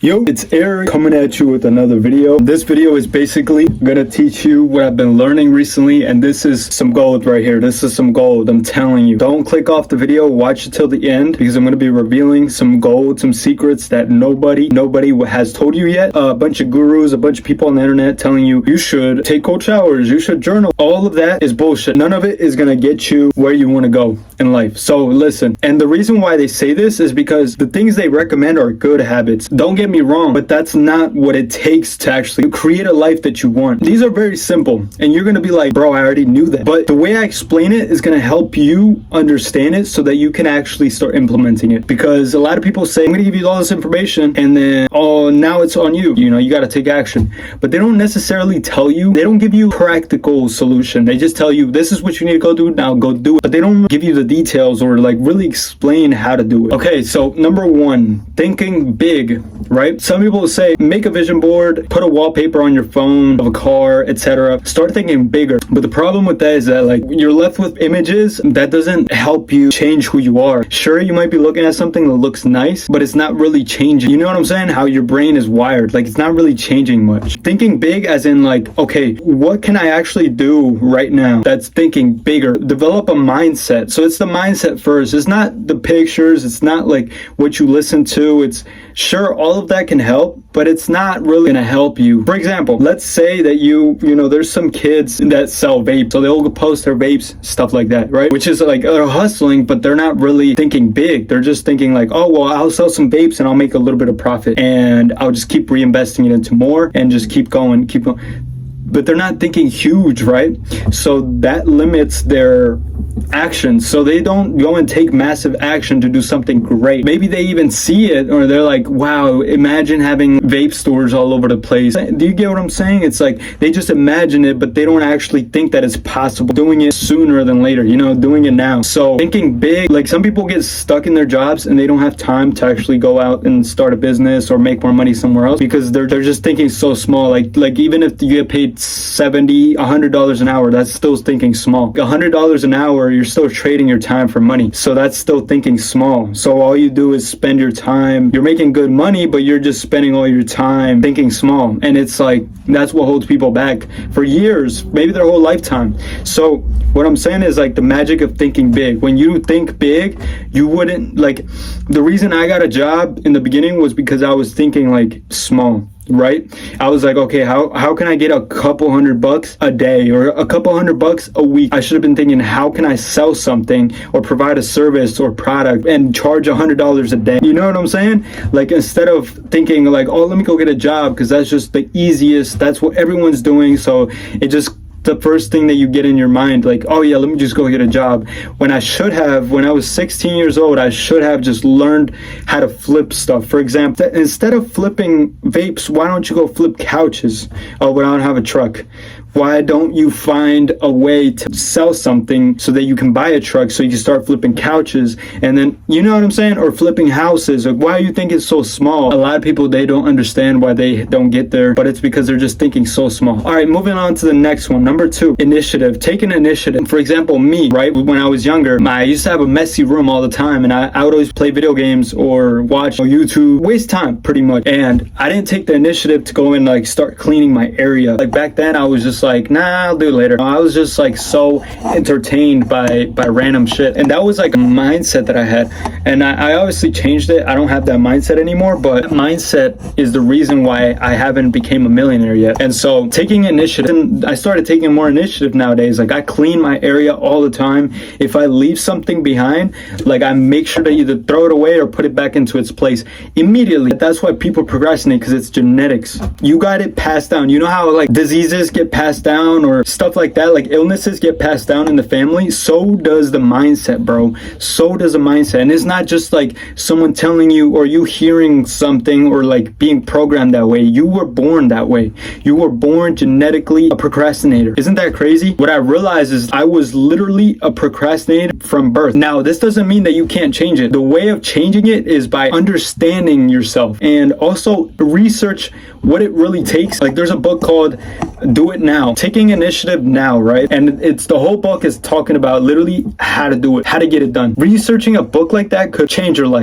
Yo, it's Eric coming at you with another video. This video is basically gonna teach you what I've been learning recently, and this is some gold right here. This is some gold, I'm telling you. Don't click off the video, watch it till the end, because I'm gonna be revealing some gold, some secrets that nobody has told you yet. A bunch of gurus, a bunch of people on the internet telling you you should take cold showers, you should journal. All of that is bullshit. None of it is gonna get you where you wanna go in life. So listen, and the reason why they say this is because the things they recommend are good habits. Don't get me wrong, but that's not what it takes to actually create a life that you want. These are very simple, and you're gonna be like, bro, I already knew that. But the way I explain it is gonna help you understand it so that you can actually start implementing it. Because a lot of people say, I'm gonna give you all this information, and then, oh, now it's on you. You know, you gotta take action. But they don't necessarily tell you, they don't give you practical solution. They just tell you, this is what you need to go do, now go do it. But they don't give you the details or like really explain how to do it. Okay, so number one, thinking big, right? Some people say, make a vision board, put a wallpaper on your phone of a car, etc. Start thinking bigger. But the problem with that is that like you're left with images that doesn't help you change who you are. Sure, you might be looking at something that looks nice, but it's not really changing. You know what I'm saying? How your brain is wired. Like it's not really changing much. Thinking big as in like, okay, what can I actually do right now that's thinking bigger? Develop a mindset. So it's the mindset first. It's not the pictures. It's not like what you listen to. It's sure, all of that can help, but it's not really gonna help you. For example, let's say that you know, there's some kids that sell vapes, so they'll post their vapes, stuff like that, right? Which is like, they're hustling, but they're not really thinking big. They're just thinking like, oh, well, I'll sell some vapes and I'll make a little bit of profit and I'll just keep reinvesting it into more and just keep going. But they're not thinking huge, right? So that limits their actions. So they don't go and take massive action to do something great. Maybe they even see it or they're like, wow, imagine having vape stores all over the place. Do you get what I'm saying? It's like they just imagine it, but they don't actually think that it's possible. Doing it sooner than later, you know, doing it now. So thinking big, like some people get stuck in their jobs and they don't have time to actually go out and start a business or make more money somewhere else because they're just thinking so small. Like even if you get paid $70, $100 an hour, that's still thinking small. $100 an hour, you're still trading your time for money. So that's still thinking small. So all you do is spend your time. You're making good money, but you're just spending all your time thinking small. And it's like, that's what holds people back for years, maybe their whole lifetime. So what I'm saying is like the magic of thinking big. When you think big, you wouldn't like, the reason I got a job in the beginning was because I was thinking like small. Right? I was like, okay, how can I get a couple $100 a day or a couple $100 a week? I should have been thinking, how can I sell something or provide a service or product and charge $100 a day? You know what I'm saying? Like instead of thinking like, oh, let me go get a job because that's just the easiest. That's what everyone's doing. So it just the first thing that you get in your mind, like, oh yeah, let me just go get a job. When I should have, when I was 16 years old, I should have just learned how to flip stuff. For example, instead of flipping vapes, why don't you go flip couches? Oh, but I don't have a truck. Why don't you find a way to sell something so that you can buy a truck so you can start flipping couches and then, you know what I'm saying? Or flipping houses. Like, why do you think it's so small? A lot of people, they don't understand why they don't get there, but it's because they're just thinking so small. All right, moving on to the next one. Number two, initiative. Take an initiative. For example, me, right? When I was younger, I used to have a messy room all the time and I would always play video games or watch YouTube, waste time pretty much. And I didn't take the initiative to go and like start cleaning my area. Like back then I was just like, nah, I'll do it later. I was just like so entertained by random shit. And that was like a mindset that I had. And I obviously changed it. I don't have that mindset anymore, but that mindset is the reason why I haven't became a millionaire yet. And so taking initiative, and I started taking more initiative nowadays. Like I clean my area all the time. If I leave something behind, like I make sure to either throw it away or put it back into its place immediately. That's why people procrastinate, because it's genetics. You got it passed down. You know how like diseases get passed down or stuff like that, like illnesses get passed down in the family? So does the mindset, bro. So does the mindset. And it's not just like someone telling you or you hearing something or like being programmed that way. You were born that way. You were born genetically a procrastinator. Isn't that crazy? What I realized is I was literally a procrastinator from birth. Now, this doesn't mean that you can't change it. The way of changing it is by understanding yourself and also research what it really takes. Like there's a book called Do It Now, taking initiative now, right? And it's the whole book is talking about literally how to do it, how to get it done. Researching a book like that could change your life.